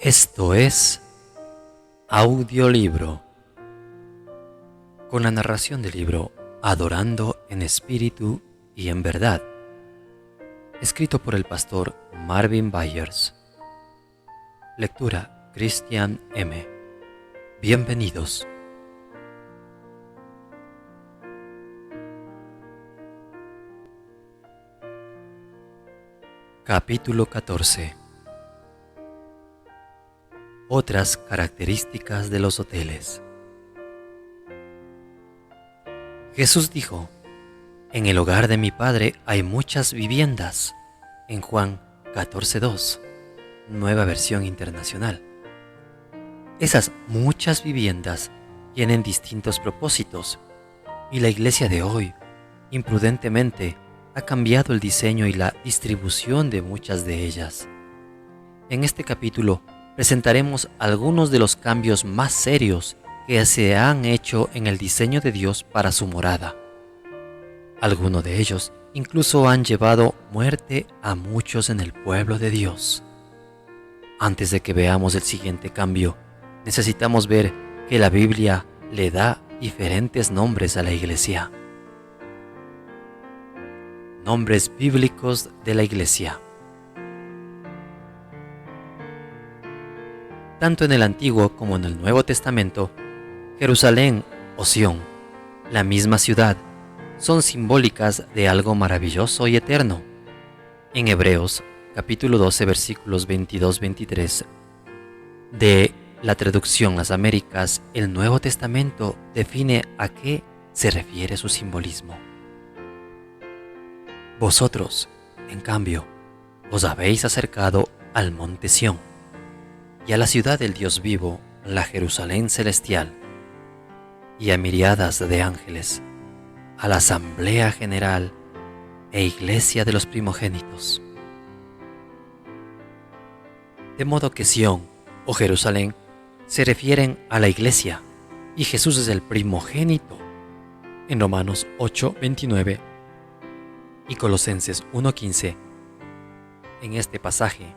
Esto es audiolibro, con la narración del libro Adorando en Espíritu y en Verdad, escrito por el pastor Marvin Byers. Lectura Christian M. Bienvenidos. Capítulo 14. Otras características de los hoteles. Jesús dijo: en el hogar de mi Padre hay muchas viviendas, en Juan 14:2, Nueva Versión Internacional. Esas muchas viviendas tienen distintos propósitos, y la iglesia de hoy, imprudentemente, ha cambiado el diseño y la distribución de muchas de ellas. En este capítulo presentaremos algunos de los cambios más serios que se han hecho en el diseño de Dios para su morada. Algunos de ellos incluso han llevado muerte a muchos en el pueblo de Dios. Antes de que veamos el siguiente cambio, necesitamos ver que la Biblia le da diferentes nombres a la iglesia. Nombres bíblicos de la iglesia. Tanto en el Antiguo como en el Nuevo Testamento, Jerusalén o Sión, la misma ciudad, son simbólicas de algo maravilloso y eterno. En Hebreos, capítulo 12, versículos 22-23, de la traducción Las Américas, el Nuevo Testamento define a qué se refiere su simbolismo. Vosotros, en cambio, os habéis acercado al monte Sión y a la ciudad del Dios vivo, la Jerusalén celestial, y a miriadas de ángeles, a la asamblea general e iglesia de los primogénitos. De modo que Sión o Jerusalén se refieren a la iglesia, y Jesús es el primogénito. En Romanos 8:29 y Colosenses 1:15, en este pasaje,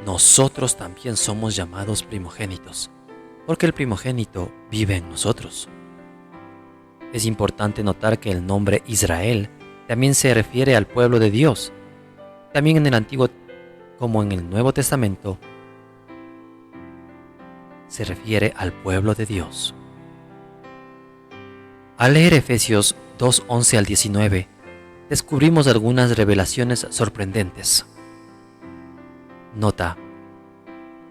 nosotros también somos llamados primogénitos, porque el primogénito vive en nosotros. Es importante notar que el nombre Israel también se refiere al pueblo de Dios. También en el Antiguo como en el Nuevo Testamento se refiere al pueblo de Dios. Al leer Efesios 2:11 al 19, descubrimos algunas revelaciones sorprendentes. Nota: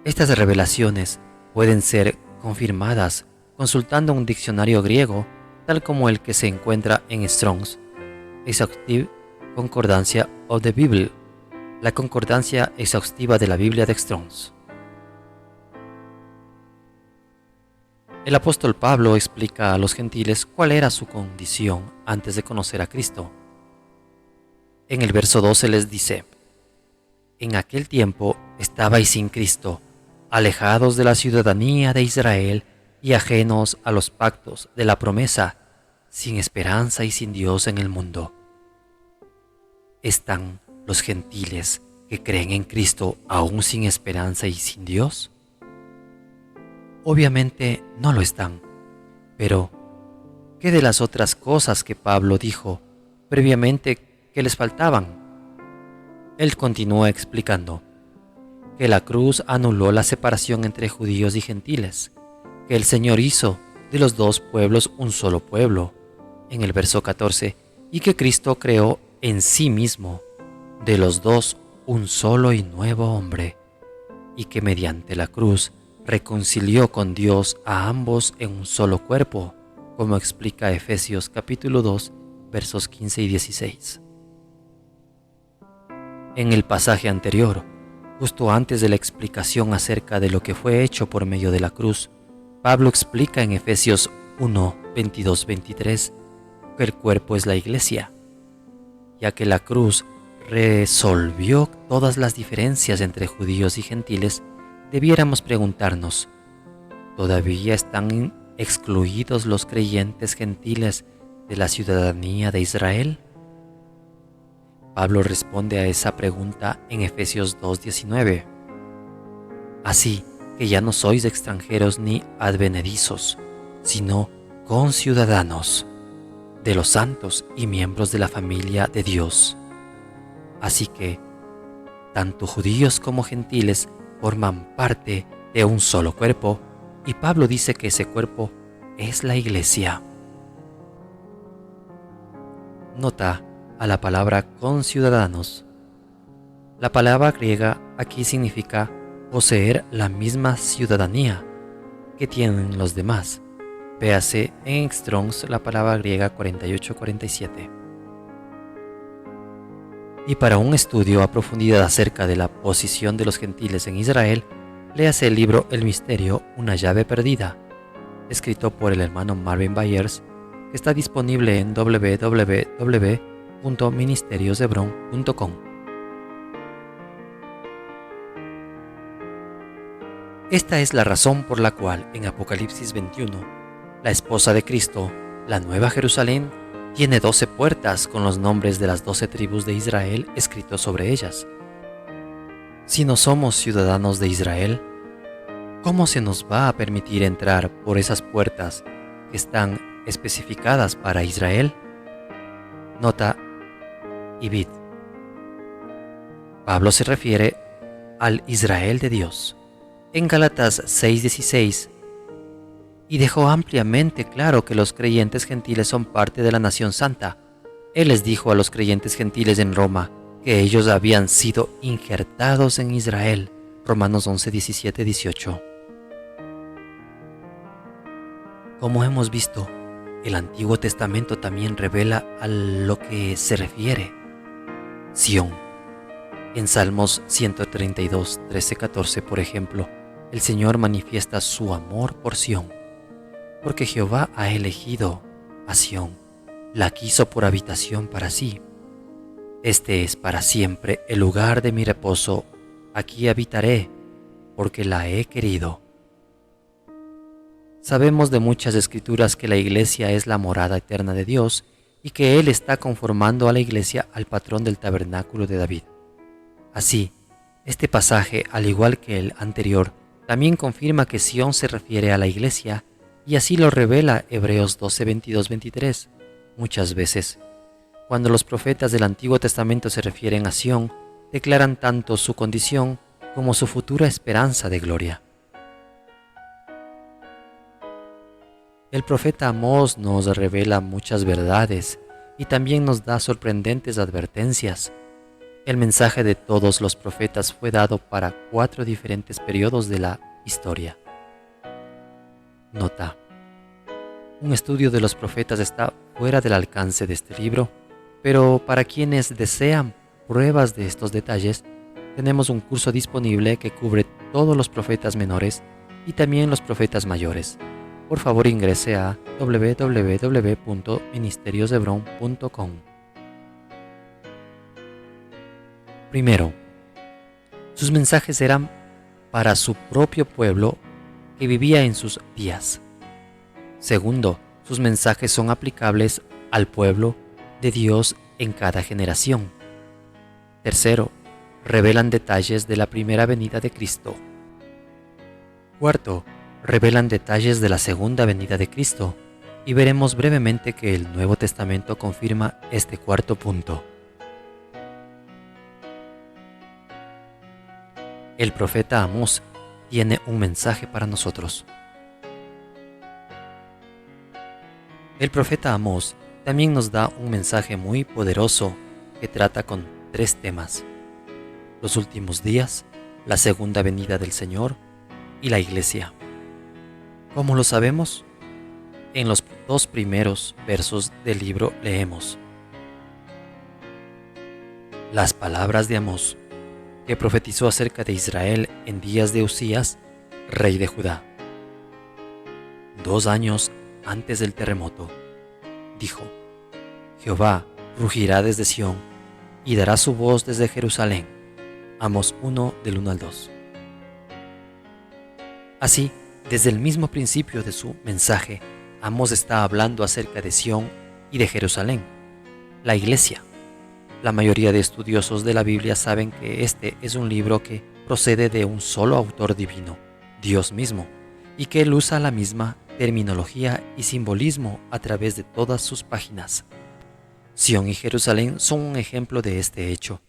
estas revelaciones pueden ser confirmadas consultando un diccionario griego, tal como el que se encuentra en Strong's Exhaustive Concordancia of the Bible, la concordancia exhaustiva de la Biblia de Strong's. El apóstol Pablo explica a los gentiles cuál era su condición antes de conocer a Cristo. En el verso 12 les dice: en aquel tiempo estabais sin Cristo, alejados de la ciudadanía de Israel y ajenos a los pactos de la promesa, sin esperanza y sin Dios en el mundo. ¿Están los gentiles que creen en Cristo aún sin esperanza y sin Dios? Obviamente no lo están, pero ¿qué de las otras cosas que Pablo dijo previamente que les faltaban? Él continúa explicando que la cruz anuló la separación entre judíos y gentiles, que el Señor hizo de los dos pueblos un solo pueblo, en el verso 14, y que Cristo creó en sí mismo de los dos un solo y nuevo hombre, y que mediante la cruz reconcilió con Dios a ambos en un solo cuerpo, como explica Efesios capítulo 2, versos 15 y 16. En el pasaje anterior, justo antes de la explicación acerca de lo que fue hecho por medio de la cruz, Pablo explica en Efesios 1, 22-23 que el cuerpo es la iglesia, ya que la cruz resolvió todas las diferencias entre judíos y gentiles. Debiéramos preguntarnos: ¿todavía están excluidos los creyentes gentiles de la ciudadanía de Israel? Pablo responde a esa pregunta en Efesios 2:19. Así que ya no sois extranjeros ni advenedizos, sino conciudadanos de los santos y miembros de la familia de Dios. Así que tanto judíos como gentiles forman parte de un solo cuerpo, y Pablo dice que ese cuerpo es la iglesia. Nota a la palabra conciudadanos. La palabra griega aquí significa poseer la misma ciudadanía que tienen los demás. Véase en Strong's la palabra griega 4847. Y para un estudio a profundidad acerca de la posición de los gentiles en Israel, léase el libro El Misterio, una llave perdida, escrito por el hermano Marvin Byers, que está disponible en www.ministeriosdebron.com. Esta es la razón por la cual en Apocalipsis 21, la esposa de Cristo, la Nueva Jerusalén, tiene 12 puertas con los nombres de las 12 tribus de Israel escritos sobre ellas. Si no somos ciudadanos de Israel, ¿cómo se nos va a permitir entrar por esas puertas que están especificadas para Israel? Nota Ibid. Pablo se refiere al Israel de Dios en Gálatas 6:16 y dejó ampliamente claro que los creyentes gentiles son parte de la nación santa. Él les dijo a los creyentes gentiles en Roma que ellos habían sido injertados en Israel. Romanos 11:17-18. Como hemos visto, el Antiguo Testamento también revela a lo que se refiere Sión. En Salmos 132, 13-14, por ejemplo, el Señor manifiesta su amor por Sión, porque Jehová ha elegido a Sión, la quiso por habitación para sí. Este es para siempre el lugar de mi reposo, aquí habitaré, porque la he querido. Sabemos de muchas escrituras que la iglesia es la morada eterna de Dios y que Él está conformando a la iglesia al patrón del tabernáculo de David. Así, este pasaje, al igual que el anterior, también confirma que Sión se refiere a la iglesia, y así lo revela Hebreos 12:22-23. Muchas veces, cuando los profetas del Antiguo Testamento se refieren a Sión, declaran tanto su condición como su futura esperanza de gloria. El profeta Amós nos revela muchas verdades y también nos da sorprendentes advertencias. El mensaje de todos los profetas fue dado para 4 diferentes periodos de la historia. Nota: un estudio de los profetas está fuera del alcance de este libro, pero para quienes desean pruebas de estos detalles, tenemos un curso disponible que cubre todos los profetas menores y también los profetas mayores. Por favor, ingrese a www.ministeriosdebron.com. Primero, sus mensajes eran para su propio pueblo que vivía en sus días. Segundo, sus mensajes son aplicables al pueblo de Dios en cada generación. Tercero, revelan detalles de la primera venida de Cristo. Cuarto, revelan detalles de la segunda venida de Cristo, y veremos brevemente que el Nuevo Testamento confirma este cuarto punto. El profeta Amós tiene un mensaje para nosotros. El profeta Amós también nos da un mensaje muy poderoso que trata con 3 temas: los últimos días, la segunda venida del Señor y la iglesia. ¿Cómo lo sabemos? En los 2 primeros versos del libro leemos: las palabras de Amós, que profetizó acerca de Israel en días de Usías, rey de Judá. 2 años antes del terremoto, dijo: Jehová rugirá desde Sión y dará su voz desde Jerusalén. Amós 1, del 1 al 2. Así, desde el mismo principio de su mensaje, Amós está hablando acerca de Sión y de Jerusalén, la iglesia. La mayoría de estudiosos de la Biblia saben que este es un libro que procede de un solo autor divino, Dios mismo, y que él usa la misma terminología y simbolismo a través de todas sus páginas. Sión y Jerusalén son un ejemplo de este hecho.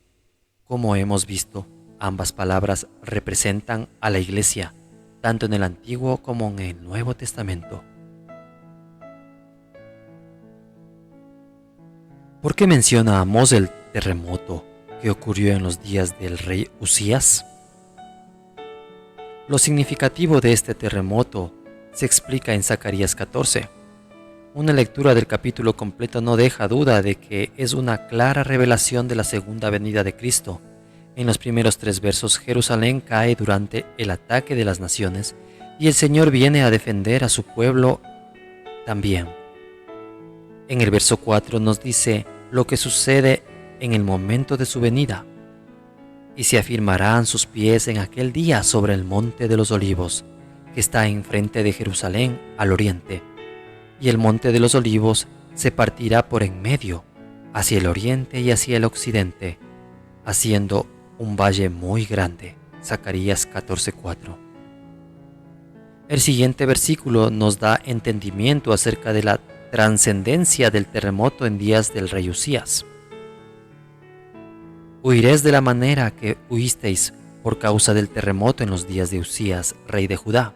Como hemos visto, ambas palabras representan a la Iglesia, tanto en el Antiguo como en el Nuevo Testamento. ¿Por qué menciona Amós el terremoto que ocurrió en los días del rey Usías? Lo significativo de este terremoto se explica en Zacarías 14. Una lectura del capítulo completo no deja duda de que es una clara revelación de la segunda venida de Cristo. En los primeros 3 versos, Jerusalén cae durante el ataque de las naciones y el Señor viene a defender a su pueblo también. En el verso 4 nos dice lo que sucede en el momento de su venida. Y se afirmarán sus pies en aquel día sobre el monte de los olivos, que está enfrente de Jerusalén al oriente. Y el monte de los olivos se partirá por en medio, hacia el oriente y hacia el occidente, haciendo un valle muy grande. Zacarías 14:4. El siguiente versículo nos da entendimiento acerca de la trascendencia del terremoto en días del rey Usías. Huiréis de la manera que huisteis por causa del terremoto en los días de Usías, rey de Judá,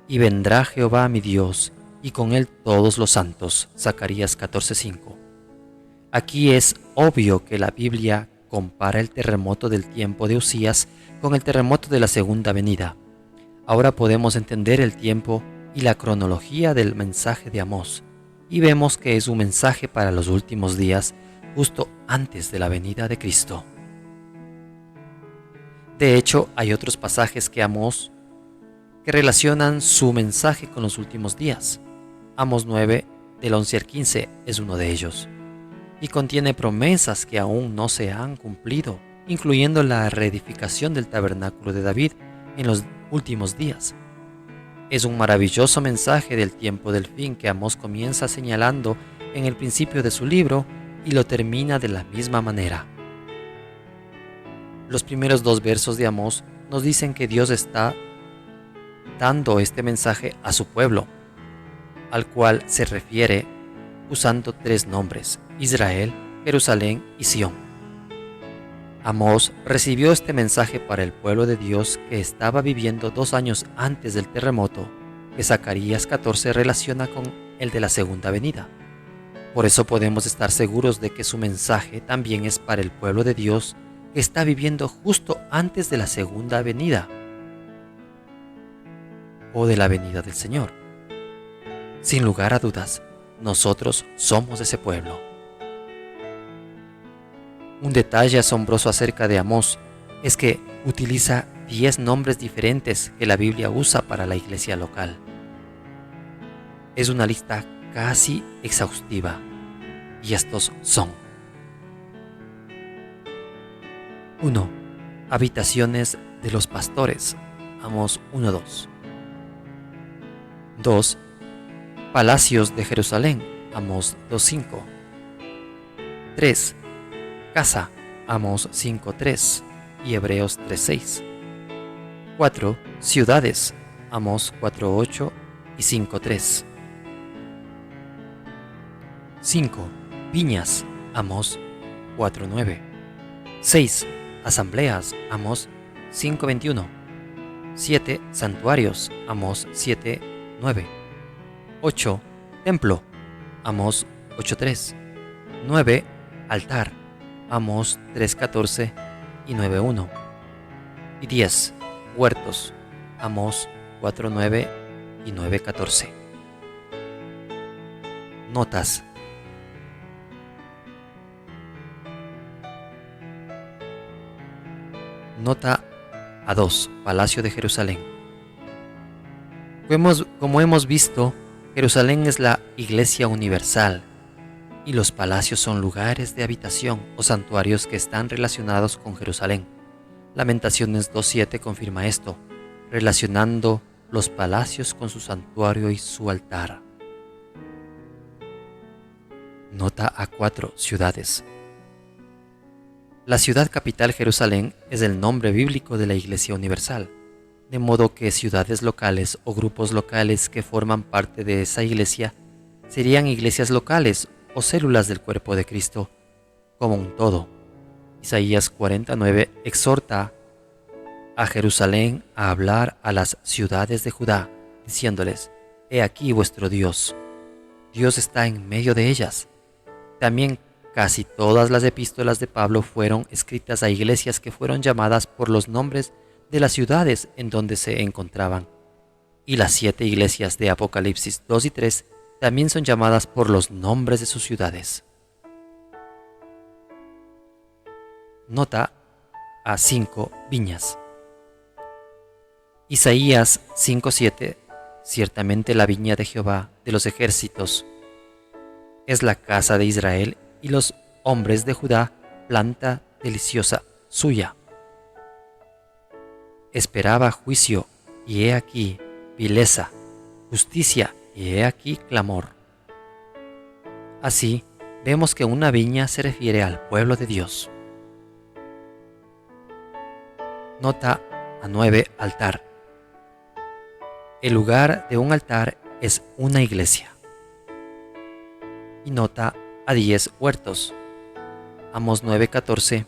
y vendrá Jehová mi Dios, y con él todos los santos. Zacarías 14:5. Aquí es obvio que la Biblia compara el terremoto del tiempo de Usías con el terremoto de la segunda venida. Ahora podemos entender el tiempo y la cronología del mensaje de Amós, y vemos que es un mensaje para los últimos días, justo antes de la venida de Cristo. De hecho, hay otros pasajes que Amós que relacionan su mensaje con los últimos días. Amós 9, del 11 al 15, es uno de ellos, y contiene promesas que aún no se han cumplido, incluyendo la reedificación del tabernáculo de David en los últimos días. Es un maravilloso mensaje del tiempo del fin que Amós comienza señalando en el principio de su libro y lo termina de la misma manera. Los primeros 2 versos de Amós nos dicen que Dios está dando este mensaje a su pueblo, al cual se refiere usando 3 nombres: Israel, Jerusalén y Sión. Amós recibió este mensaje para el pueblo de Dios que estaba viviendo 2 años antes del terremoto, que Zacarías 14 relaciona con el de la segunda venida. Por eso podemos estar seguros de que su mensaje también es para el pueblo de Dios que está viviendo justo antes de la segunda venida o de la venida del Señor. Sin lugar a dudas, nosotros somos ese pueblo. Un detalle asombroso acerca de Amós es que utiliza 10 nombres diferentes que la Biblia usa para la iglesia local. Es una lista casi exhaustiva, y estos son: 1. Habitaciones de los pastores, Amós 1:2. 2. Palacios de Jerusalén, Amós 2:5. 3. Casa, Amós 5:3 y Hebreos 3:6. 4. Ciudades, Amós 4:8 y 5:3. 5. Viñas, Amós 4:9. 6. Asambleas, Amós 5:21. 7. Santuarios, Amós 7:9. 8. Templo, Amós 8:3. 9. Altar, Amós 3:14 y 9:1. Y 10. Huertos, Amós 4:9 y 9:14. Notas. Nota A2. Palacio de Jerusalén. Como hemos visto, Jerusalén es la Iglesia universal, y los palacios son lugares de habitación o santuarios que están relacionados con Jerusalén. Lamentaciones 2:7 confirma esto, relacionando los palacios con su santuario y su altar. Nota A4. Ciudades. La ciudad capital Jerusalén es el nombre bíblico de la Iglesia Universal, de modo que ciudades locales o grupos locales que forman parte de esa iglesia serían iglesias locales o células del cuerpo de Cristo como un todo. Isaías 49 exhorta a Jerusalén a hablar a las ciudades de Judá, diciéndoles: He aquí vuestro Dios. Dios está en medio de ellas. También casi todas las epístolas de Pablo fueron escritas a iglesias que fueron llamadas por los nombres de las ciudades en donde se encontraban. Y las 7 iglesias de Apocalipsis 2 y 3 también son llamadas por los nombres de sus ciudades. Nota a 5 viñas. Isaías 5:7. Ciertamente la viña de Jehová de los ejércitos es la casa de Israel, y los hombres de Judá planta deliciosa suya. Esperaba juicio, y he aquí vileza; justicia, y he aquí clamor. Así, vemos que una viña se refiere al pueblo de Dios. Nota a 9 altar. El lugar de un altar es una iglesia. Y nota a 10 huertos. Amós 9:14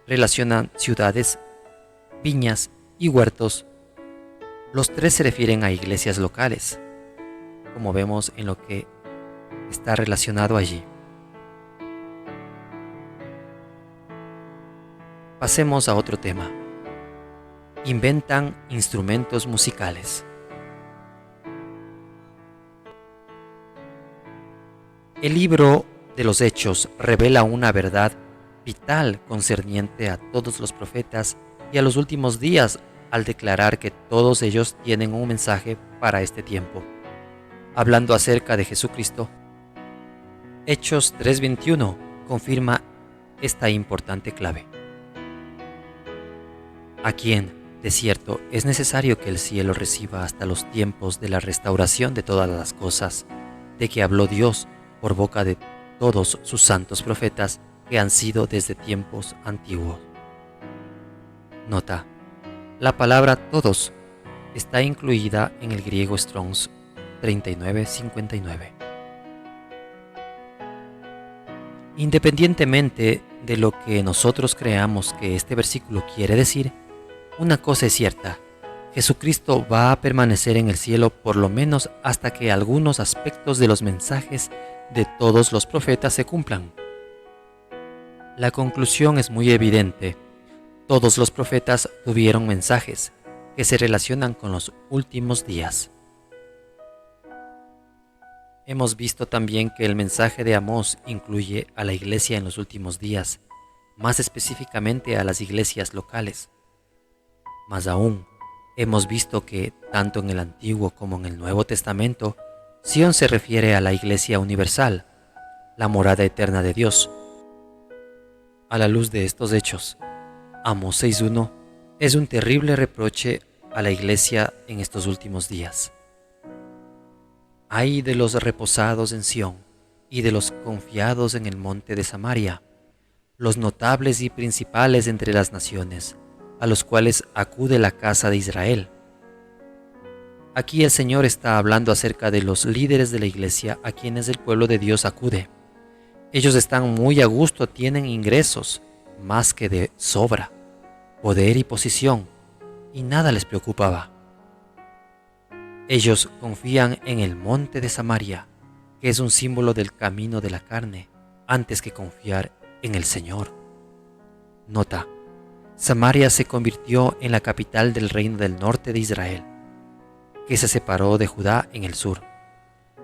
relacionan ciudades, viñas y huertos. Los 3 se refieren a iglesias locales, como vemos en lo que está relacionado allí. Pasemos a otro tema. Inventan instrumentos musicales. El libro de los Hechos revela una verdad vital concerniente a todos los profetas y a los últimos días al declarar que todos ellos tienen un mensaje para este tiempo. Hablando acerca de Jesucristo, Hechos 3:21 confirma esta importante clave. A quien, de cierto, es necesario que el cielo reciba hasta los tiempos de la restauración de todas las cosas, de que habló Dios por boca de todos sus santos profetas que han sido desde tiempos antiguos. Nota: la palabra todos está incluida en el griego Strong's 3959. Independientemente de lo que nosotros creamos que este versículo quiere decir, una cosa es cierta: Jesucristo va a permanecer en el cielo por lo menos hasta que algunos aspectos de los mensajes de todos los profetas se cumplan. La conclusión es muy evidente. Todos los profetas tuvieron mensajes que se relacionan con los últimos días. Hemos visto también que el mensaje de Amós incluye a la iglesia en los últimos días, más específicamente a las iglesias locales. Más aún, hemos visto que, tanto en el Antiguo como en el Nuevo Testamento, Sión se refiere a la Iglesia Universal, la morada eterna de Dios. A la luz de estos hechos, Amós 6:1 es un terrible reproche a la Iglesia en estos últimos días. Ay de los reposados en Sión y de los confiados en el monte de Samaria, los notables y principales entre las naciones, a los cuales acude la casa de Israel. Aquí el Señor está hablando acerca de los líderes de la iglesia a quienes el pueblo de Dios acude. Ellos están muy a gusto, tienen ingresos más que de sobra, poder y posición, y nada les preocupaba. Ellos confían en el monte de Samaria, que es un símbolo del camino de la carne, antes que confiar en el Señor. Nota: Samaria se convirtió en la capital del reino del norte de Israel, que se separó de Judá en el sur.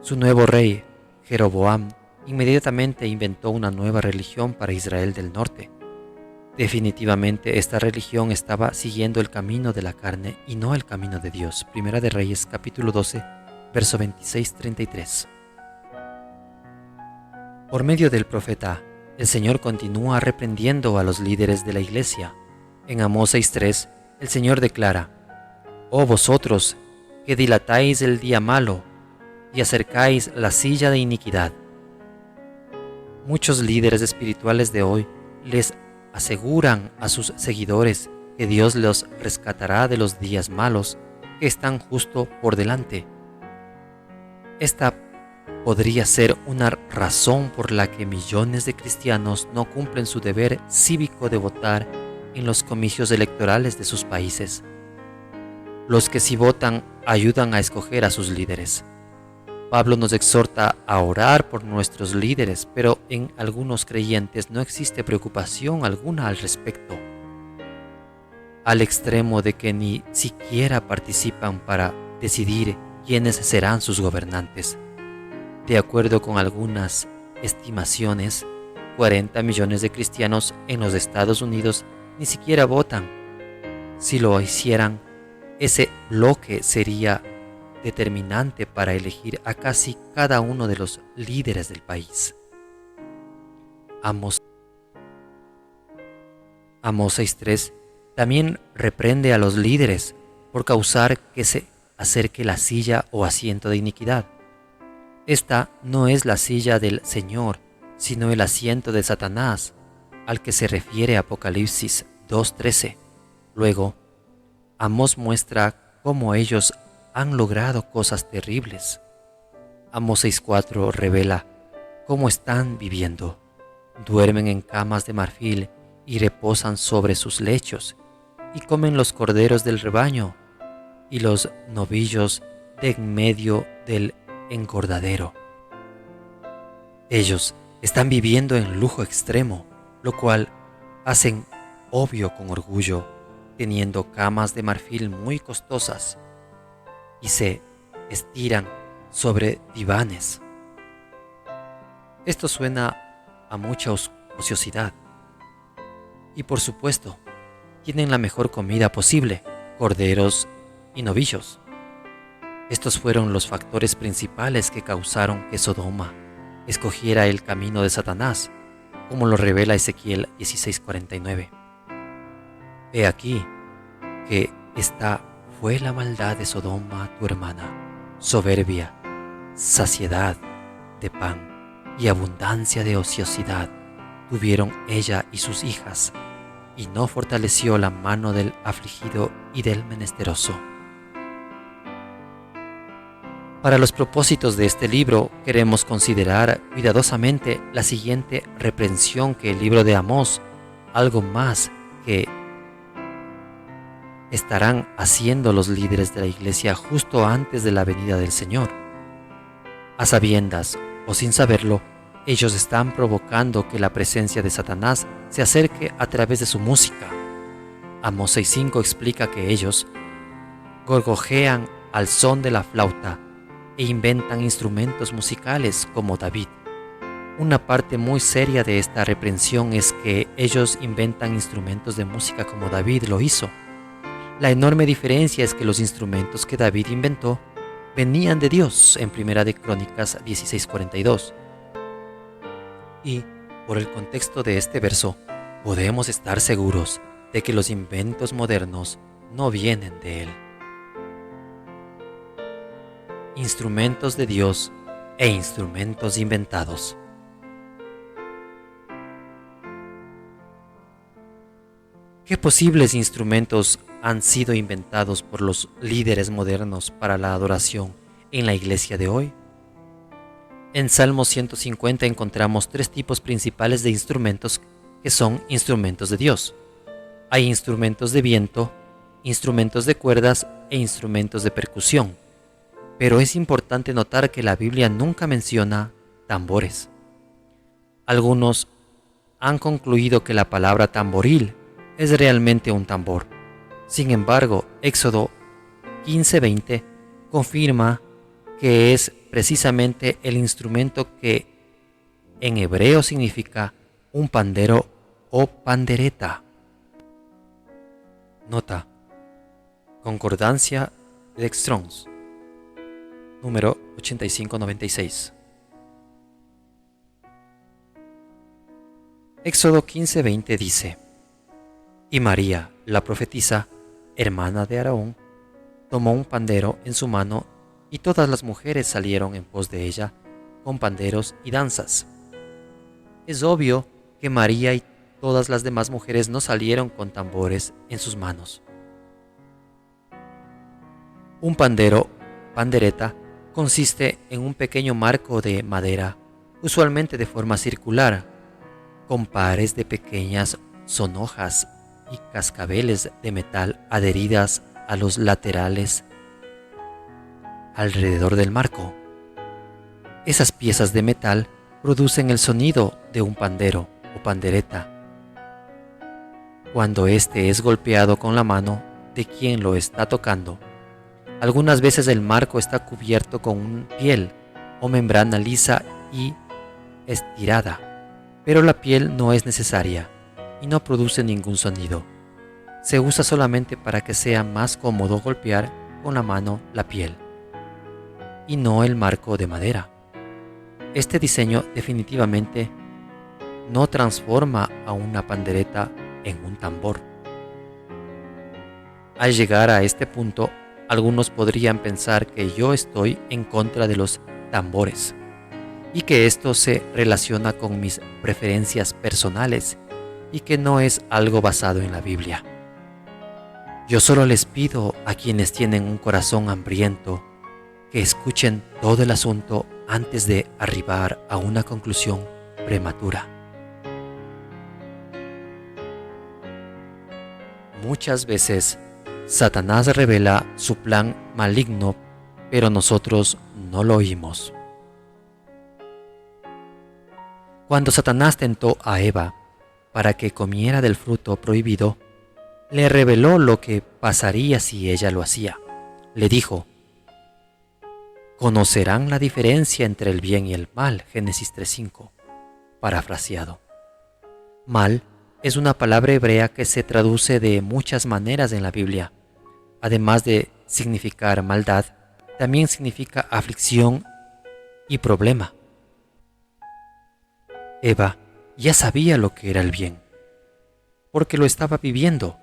Su nuevo rey, Jeroboam, inmediatamente inventó una nueva religión para Israel del norte. Definitivamente esta religión estaba siguiendo el camino de la carne y no el camino de Dios. Primera de Reyes capítulo 12, verso 26-33. Por medio del profeta, el Señor continúa reprendiendo a los líderes de la iglesia. En Amós 6:3, el Señor declara: «Oh vosotros, que dilatáis el día malo y acercáis la silla de iniquidad». Muchos líderes espirituales de hoy les aseguran a sus seguidores que Dios los rescatará de los días malos que están justo por delante. Esta podría ser una razón por la que millones de cristianos no cumplen su deber cívico de votar en los comicios electorales de sus países. Los que sí votan ayudan a escoger a sus líderes. Pablo nos exhorta a orar por nuestros líderes, pero en algunos creyentes no existe preocupación alguna al respecto, al extremo de que ni siquiera participan para decidir quiénes serán sus gobernantes. De acuerdo con algunas estimaciones, 40 millones de cristianos en los Estados Unidos ni siquiera votan. Si lo hicieran, ese bloque sería determinante para elegir a casi cada uno de los líderes del país. Amós 6:3 también reprende a los líderes por causar que se acerque la silla o asiento de iniquidad. Esta no es la silla del Señor, sino el asiento de Satanás, al que se refiere Apocalipsis 2:13. Luego, Amós muestra cómo ellos han logrado cosas terribles. Amós 6:4 revela cómo están viviendo. Duermen en camas de marfil y reposan sobre sus lechos, y comen los corderos del rebaño y los novillos de en medio del engordadero. Ellos están viviendo en lujo extremo, lo cual hacen obvio con orgullo, teniendo camas de marfil muy costosas, y se estiran sobre divanes. Esto suena a mucha ociosidad. Y por supuesto, tienen la mejor comida posible, corderos y novillos. Estos fueron los factores principales que causaron que Sodoma escogiera el camino de Satanás, como lo revela Ezequiel 16:49. He aquí que esta fue la maldad de Sodoma tu hermana, soberbia, saciedad de pan y abundancia de ociosidad tuvieron ella y sus hijas, y no fortaleció la mano del afligido y del menesteroso. Para los propósitos de este libro, queremos considerar cuidadosamente la siguiente reprensión que el libro de Amós, algo más que estarán haciendo los líderes de la iglesia justo antes de la venida del Señor. A sabiendas o sin saberlo, ellos están provocando que la presencia de Satanás se acerque a través de su música. Amós 6:5 explica que ellos gorgojean al son de la flauta e inventan instrumentos musicales como David. Una parte muy seria de esta reprensión es que ellos inventan instrumentos de música como David lo hizo. La enorme diferencia es que los instrumentos que David inventó venían de Dios en Primera de Crónicas 16:42. Y, por el contexto de este verso, podemos estar seguros de que los inventos modernos no vienen de Él. Instrumentos de Dios e instrumentos inventados. ¿Qué posibles instrumentos han sido inventados por los líderes modernos para la adoración en la iglesia de hoy? En Salmo 150 encontramos tres tipos principales de instrumentos que son instrumentos de Dios. Hay instrumentos de viento, instrumentos de cuerdas e instrumentos de percusión. Pero es importante notar que la Biblia nunca menciona tambores. Algunos han concluido que la palabra tamboril es realmente un tambor. Sin embargo, Éxodo 15:20 confirma que es precisamente el instrumento que en hebreo significa un pandero o pandereta. Nota: Concordancia de Strong's, número 8596. Éxodo 15:20 dice: Y María, la profetisa, hermana de Aarón, tomó un pandero en su mano, y todas las mujeres salieron en pos de ella con panderos y danzas. Es obvio que María y todas las demás mujeres no salieron con tambores en sus manos. Un pandero, pandereta, consiste en un pequeño marco de madera, usualmente de forma circular, con pares de pequeñas sonojas y cascabeles de metal adheridas a los laterales alrededor del marco. Esas piezas de metal producen el sonido de un pandero o pandereta cuando éste es golpeado con la mano de quien lo está tocando. Algunas veces el marco está cubierto con una piel o membrana lisa y estirada, pero la piel no es necesaria y no produce ningún sonido. Se usa solamente para que sea más cómodo golpear con la mano la piel y no el marco de madera. Este diseño definitivamente no transforma a una pandereta en un tambor. Al llegar a este punto, algunos podrían pensar que yo estoy en contra de los tambores y que esto se relaciona con mis preferencias personales y que no es algo basado en la Biblia. Yo solo les pido a quienes tienen un corazón hambriento que escuchen todo el asunto antes de arribar a una conclusión prematura. Muchas veces, Satanás revela su plan maligno, pero nosotros no lo oímos. Cuando Satanás tentó a Eva para que comiera del fruto prohibido, le reveló lo que pasaría si ella lo hacía. Le dijo: conocerán la diferencia entre el bien y el mal, Génesis 3:5, parafraseado. Mal es una palabra hebrea que se traduce de muchas maneras en la Biblia. Además de significar maldad, también significa aflicción y problema. Eva ya sabía lo que era el bien, porque lo estaba viviendo,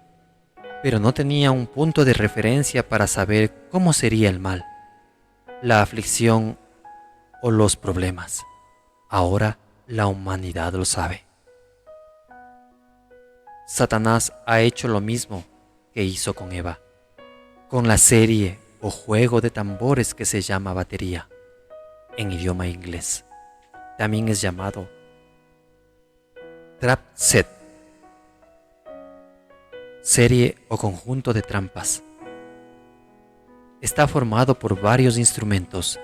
pero no tenía un punto de referencia para saber cómo sería el mal, la aflicción o los problemas. Ahora la humanidad lo sabe. Satanás ha hecho lo mismo que hizo con Eva, con la serie o juego de tambores que se llama batería, en idioma inglés. También es llamado trap set, serie o conjunto de trampas. Está formado por varios instrumentos.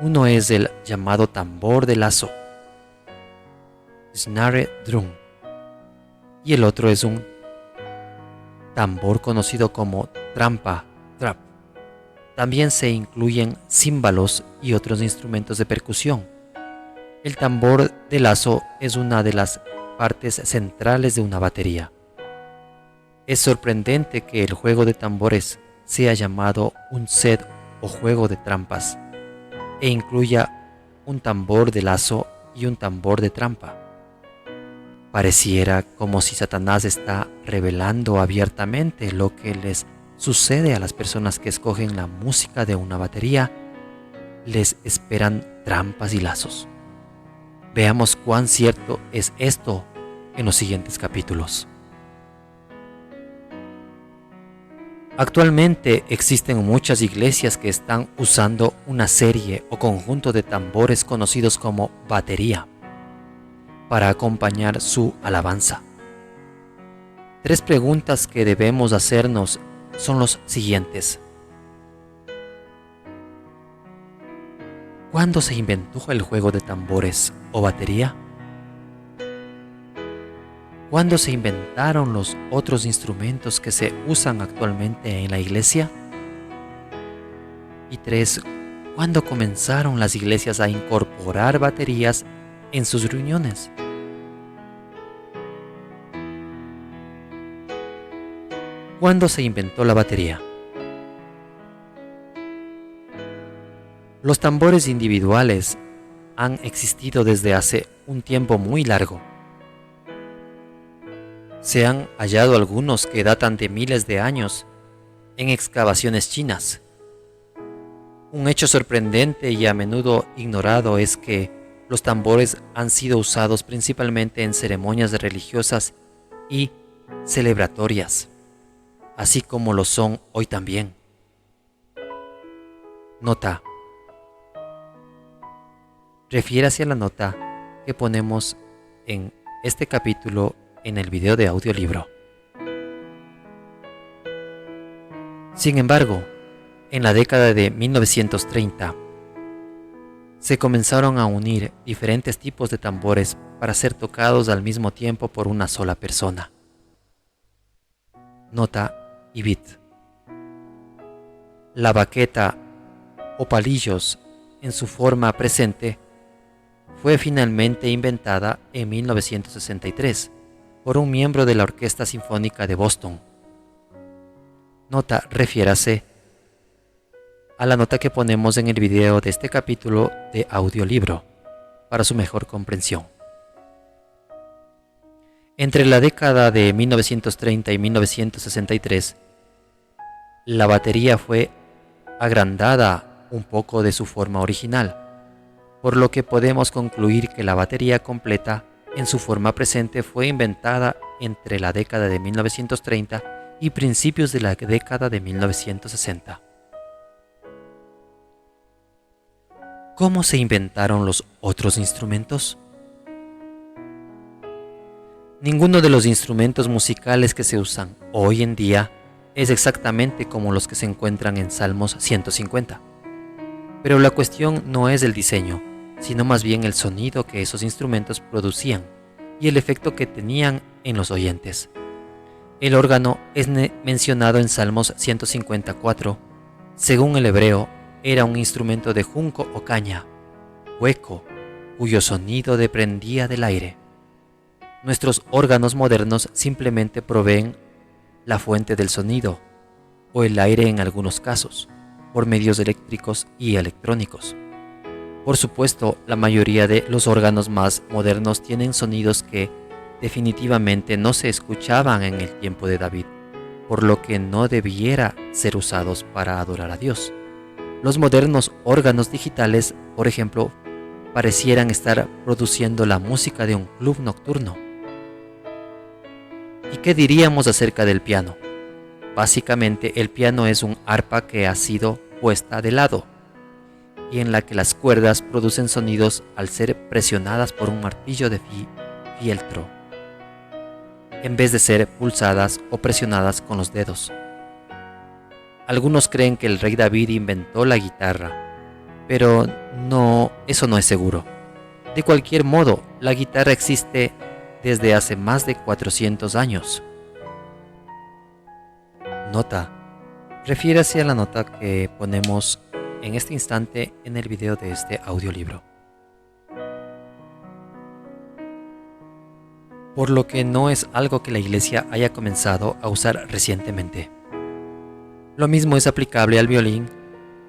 Uno es el llamado tambor de lazo, snare drum, y el otro es un tambor conocido como trampa, trap. También se incluyen címbalos y otros instrumentos de percusión. El tambor de lazo es una de las partes centrales de una batería. Es sorprendente que el juego de tambores sea llamado un set o juego de trampas e incluya un tambor de lazo y un tambor de trampa. Pareciera como si Satanás está revelando abiertamente lo que les sucede a las personas que escogen la música de una batería. Les esperan trampas y lazos. Veamos cuán cierto es esto en los siguientes capítulos. Actualmente existen muchas iglesias que están usando una serie o conjunto de tambores conocidos como batería para acompañar su alabanza. 3 preguntas que debemos hacernos son los siguientes. ¿Cuándo se inventó el juego de tambores o batería? ¿Cuándo se inventaron los otros instrumentos que se usan actualmente en la iglesia? Y 3. ¿Cuándo comenzaron las iglesias a incorporar baterías en sus reuniones? ¿Cuándo se inventó la batería? Los tambores individuales han existido desde hace un tiempo muy largo. Se han hallado algunos que datan de miles de años en excavaciones chinas. Un hecho sorprendente y a menudo ignorado es que los tambores han sido usados principalmente en ceremonias religiosas y celebratorias, así como lo son hoy también. Nota. Refiérase a la nota que ponemos en este capítulo en el video de audiolibro. Sin embargo, en la década de 1930, se comenzaron a unir diferentes tipos de tambores para ser tocados al mismo tiempo por una sola persona. Nota y beat. La baqueta o palillos en su forma presente fue finalmente inventada en 1963 por un miembro de la Orquesta Sinfónica de Boston. Nota, refiérase a la nota que ponemos en el video de este capítulo de audiolibro para su mejor comprensión. Entre la década de 1930 y 1963, la batería fue agrandada un poco de su forma original, por lo que podemos concluir que la batería completa en su forma presente fue inventada entre la década de 1930 y principios de la década de 1960. ¿Cómo se inventaron los otros instrumentos? Ninguno de los instrumentos musicales que se usan hoy en día es exactamente como los que se encuentran en Salmos 150. Pero la cuestión no es el diseño, sino más bien el sonido que esos instrumentos producían y el efecto que tenían en los oyentes. El órgano es mencionado en Salmos 154. Según el hebreo, era un instrumento de junco o caña, hueco, cuyo sonido dependía del aire. Nuestros órganos modernos simplemente proveen la fuente del sonido, o el aire en algunos casos, por medios eléctricos y electrónicos. Por supuesto, la mayoría de los órganos más modernos tienen sonidos que definitivamente no se escuchaban en el tiempo de David, por lo que no debiera ser usados para adorar a Dios. Los modernos órganos digitales, por ejemplo, parecieran estar produciendo la música de un club nocturno. ¿Y qué diríamos acerca del piano? Básicamente, el piano es un arpa que ha sido puesta de lado y en la que las cuerdas producen sonidos al ser presionadas por un martillo de fieltro, en vez de ser pulsadas o presionadas con los dedos. Algunos creen que el rey David inventó la guitarra, pero eso no es seguro. De cualquier modo, la guitarra existe desde hace más de 400 años. Nota. Refiérase a la nota que ponemos en este instante en el video de este audiolibro. Por lo que no es algo que la Iglesia haya comenzado a usar recientemente. Lo mismo es aplicable al violín.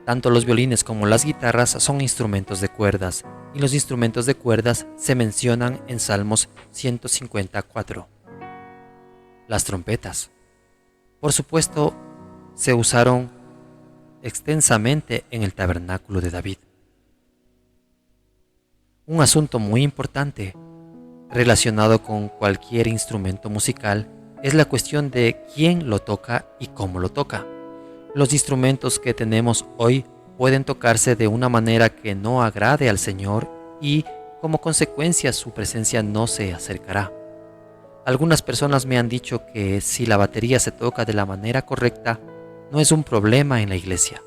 Tanto los violines como las guitarras son instrumentos de cuerdas, y los instrumentos de cuerdas se mencionan en Salmos 154. Las trompetas, por supuesto, se usaron extensamente en el tabernáculo de David. Un asunto muy importante relacionado con cualquier instrumento musical es la cuestión de quién lo toca y cómo lo toca. Los instrumentos que tenemos hoy pueden tocarse de una manera que no agrade al Señor y, como consecuencia, su presencia no se acercará. Algunas personas me han dicho que si la batería se toca de la manera correcta, no es un problema en la iglesia.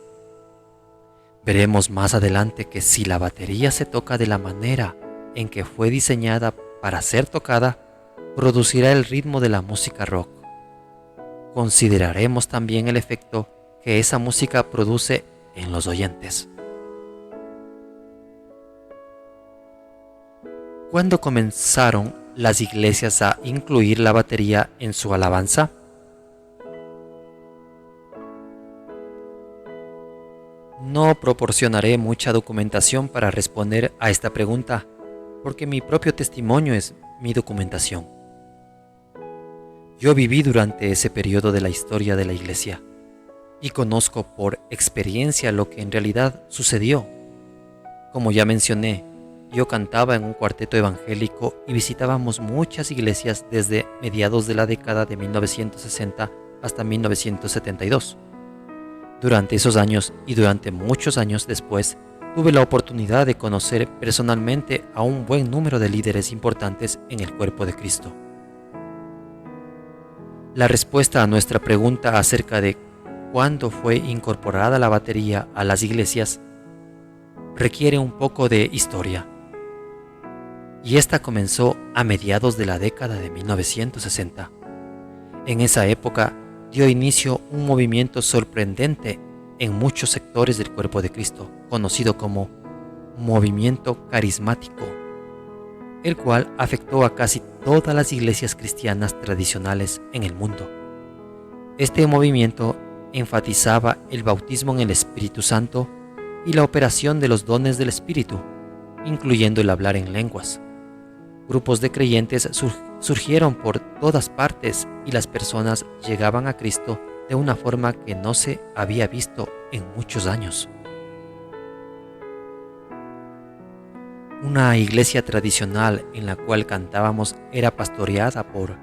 Veremos más adelante que si la batería se toca de la manera en que fue diseñada para ser tocada, producirá el ritmo de la música rock. Consideraremos también el efecto que esa música produce en los oyentes. ¿Cuándo comenzaron las iglesias a incluir la batería en su alabanza? No proporcionaré mucha documentación para responder a esta pregunta, porque mi propio testimonio es mi documentación. Yo viví durante ese periodo de la historia de la iglesia y conozco por experiencia lo que en realidad sucedió. Como ya mencioné, yo cantaba en un cuarteto evangélico y visitábamos muchas iglesias desde mediados de la década de 1960 hasta 1972. Durante esos años y durante muchos años después, tuve la oportunidad de conocer personalmente a un buen número de líderes importantes en el cuerpo de Cristo. La respuesta a nuestra pregunta acerca de cuándo fue incorporada la batería a las iglesias requiere un poco de historia. Y esta comenzó a mediados de la década de 1960. En esa época dio inicio un movimiento sorprendente en muchos sectores del cuerpo de Cristo, conocido como movimiento carismático, el cual afectó a casi todas las iglesias cristianas tradicionales en el mundo. Este movimiento enfatizaba el bautismo en el Espíritu Santo y la operación de los dones del Espíritu, incluyendo el hablar en lenguas. Grupos de creyentes surgieron por todas partes y las personas llegaban a Cristo de una forma que no se había visto en muchos años. Una iglesia tradicional en la cual cantábamos era pastoreada por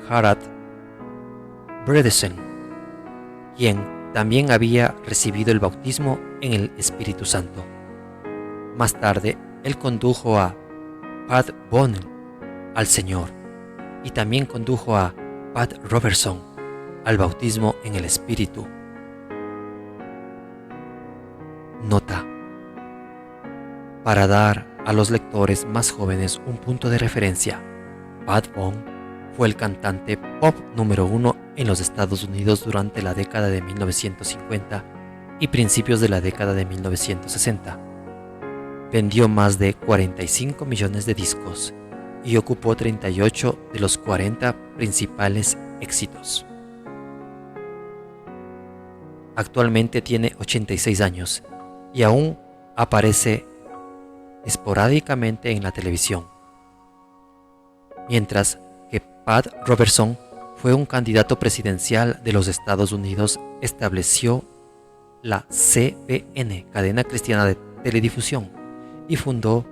Harald Bredesen, quien también había recibido el bautismo en el Espíritu Santo. Más tarde, él condujo a Pat Bonnell al Señor y también condujo a Pat Robertson al bautismo en el Espíritu. Nota: para dar a los lectores más jóvenes un punto de referencia, Pat Bonnell fue el cantante pop número 1 en los Estados Unidos durante la década de 1950 y principios de la década de 1960. Vendió más de 45 millones de discos y ocupó 38 de los 40 principales éxitos. Actualmente tiene 86 años y aún aparece esporádicamente en la televisión, mientras que Pat Robertson fue un candidato presidencial de los Estados Unidos. Estableció la CBN, cadena cristiana de teledifusión, y fundó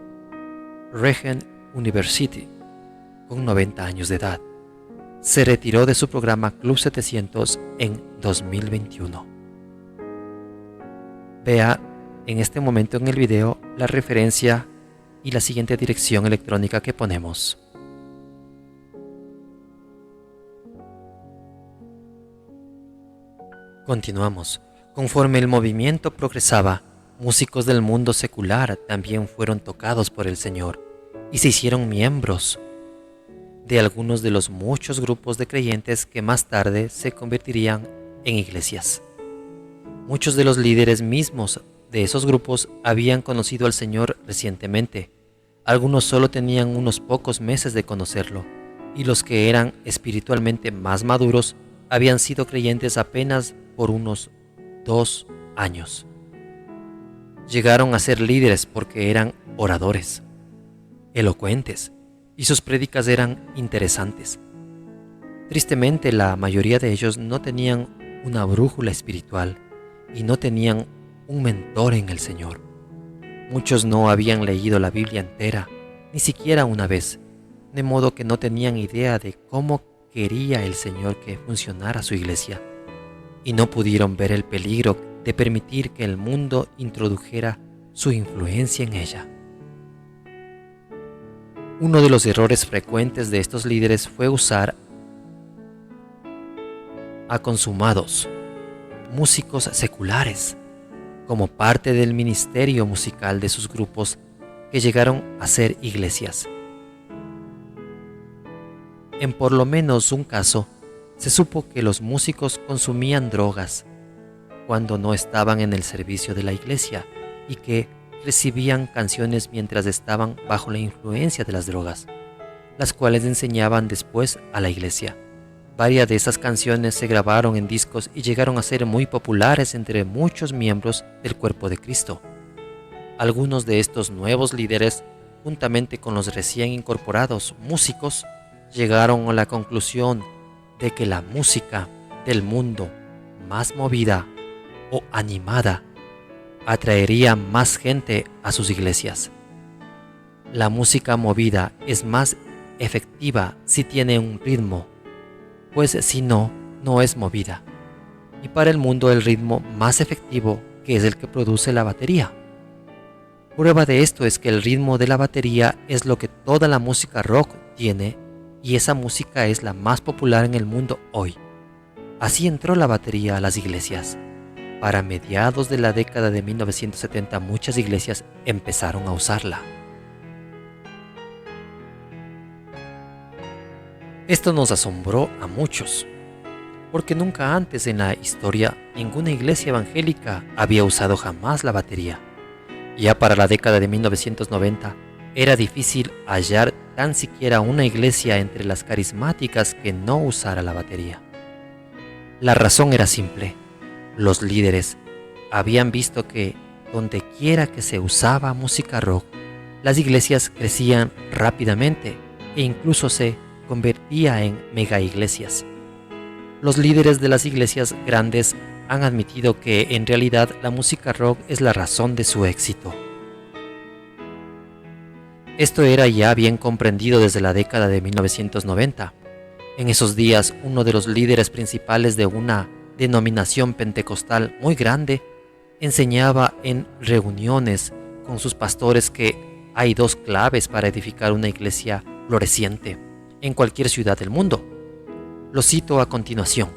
Regent University con 90 años de edad. Se retiró de su programa Club 700 en 2021. Vea en este momento en el video la referencia y la siguiente dirección electrónica que ponemos. Continuamos. Conforme el movimiento progresaba, músicos del mundo secular también fueron tocados por el Señor y se hicieron miembros de algunos de los muchos grupos de creyentes que más tarde se convertirían en iglesias. Muchos de los líderes mismos de esos grupos habían conocido al Señor recientemente. Algunos solo tenían unos pocos meses de conocerlo, y los que eran espiritualmente más maduros habían sido creyentes apenas por unos 2 años. Llegaron a ser líderes porque eran oradores, elocuentes, y sus prédicas eran interesantes. Tristemente, la mayoría de ellos no tenían una brújula espiritual y no tenían un mentor en el Señor. Muchos no habían leído la Biblia entera, ni siquiera una vez, de modo que no tenían idea de cómo quería el Señor que funcionara su iglesia, y no pudieron ver el peligro de permitir que el mundo introdujera su influencia en ella. Uno de los errores frecuentes de estos líderes fue usar a consumados músicos seculares como parte del ministerio musical de sus grupos que llegaron a ser iglesias. En por lo menos un caso, se supo que los músicos consumían drogas cuando no estaban en el servicio de la iglesia y que recibían canciones mientras estaban bajo la influencia de las drogas, las cuales enseñaban después a la iglesia. Varias de esas canciones se grabaron en discos y llegaron a ser muy populares entre muchos miembros del cuerpo de Cristo. Algunos de estos nuevos líderes, juntamente con los recién incorporados músicos, llegaron a la conclusión de que la música del mundo más movida o animada atraería más gente a sus iglesias. La música movida es más efectiva si tiene un ritmo, pues si no, no es movida. Y para el mundo el ritmo más efectivo que es el que produce la batería. Prueba de esto es que el ritmo de la batería es lo que toda la música rock tiene y esa música es la más popular en el mundo hoy. Así entró la batería a las iglesias. Para mediados de la década de 1970 muchas iglesias empezaron a usarla. Esto nos asombró a muchos, porque nunca antes en la historia ninguna iglesia evangélica había usado jamás la batería. Ya para la década de 1990 era difícil hallar tan siquiera una iglesia entre las carismáticas que no usara la batería. La razón era simple. Los líderes habían visto que donde quiera que se usaba música rock, las iglesias crecían rápidamente e incluso se convertía en mega iglesias. Los líderes de las iglesias grandes han admitido que en realidad la música rock es la razón de su éxito. Esto era ya bien comprendido desde la década de 1990. En esos días, uno de los líderes principales de una denominación pentecostal muy grande enseñaba en reuniones con sus pastores que hay dos claves para edificar una iglesia floreciente en cualquier ciudad del mundo. Lo cito a continuación.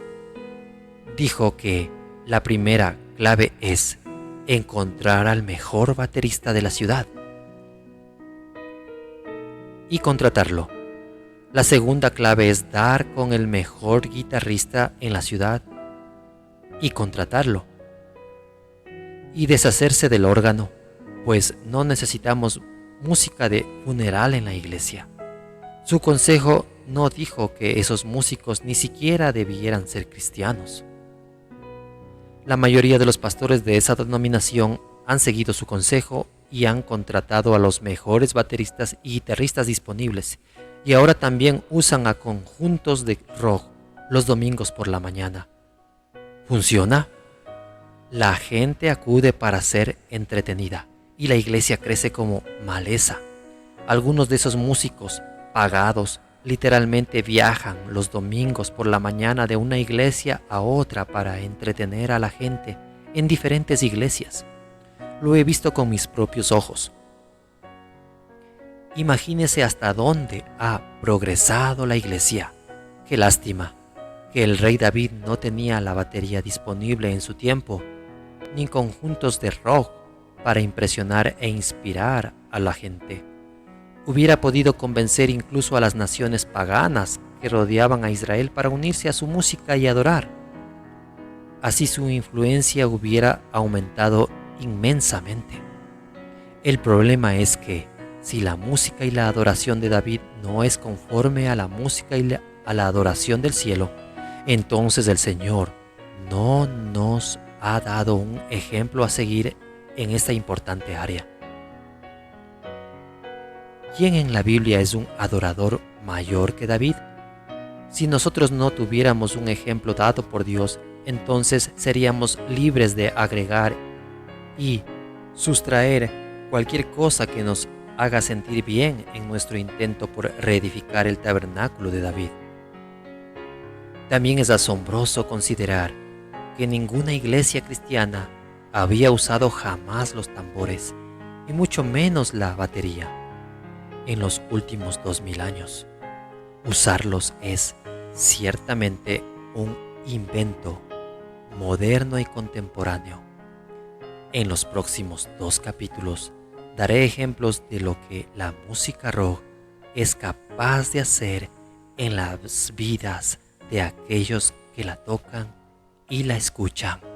Dijo que la primera clave es encontrar al mejor baterista de la ciudad y contratarlo. La segunda clave es dar con el mejor guitarrista en la ciudad y contratarlo. Y deshacerse del órgano, pues no necesitamos música de funeral en la iglesia. Su consejo no dijo que esos músicos ni siquiera debieran ser cristianos. La mayoría de los pastores de esa denominación han seguido su consejo y han contratado a los mejores bateristas y guitarristas disponibles, y ahora también usan a conjuntos de rock los domingos por la mañana. ¿Funciona? La gente acude para ser entretenida y la iglesia crece como maleza. Algunos de esos músicos pagados literalmente viajan los domingos por la mañana de una iglesia a otra para entretener a la gente en diferentes iglesias. Lo he visto con mis propios ojos. Imagínese hasta dónde ha progresado la iglesia. Qué lástima que el rey David no tenía la batería disponible en su tiempo, ni conjuntos de rock para impresionar e inspirar a la gente. Hubiera podido convencer incluso a las naciones paganas que rodeaban a Israel para unirse a su música y adorar. Así su influencia hubiera aumentado inmensamente. El problema es que si la música y la adoración de David no es conforme a la música y a la adoración del cielo, entonces el Señor no nos ha dado un ejemplo a seguir en esta importante área. ¿Quién en la Biblia es un adorador mayor que David? Si nosotros no tuviéramos un ejemplo dado por Dios, entonces seríamos libres de agregar y sustraer cualquier cosa que nos haga sentir bien en nuestro intento por reedificar el tabernáculo de David. También es asombroso considerar que ninguna iglesia cristiana había usado jamás los tambores, y mucho menos la batería, en los últimos 2000 años. Usarlos es ciertamente un invento moderno y contemporáneo. En los próximos 2 capítulos daré ejemplos de lo que la música rock es capaz de hacer en las vidas de aquellos que la tocan y la escuchan.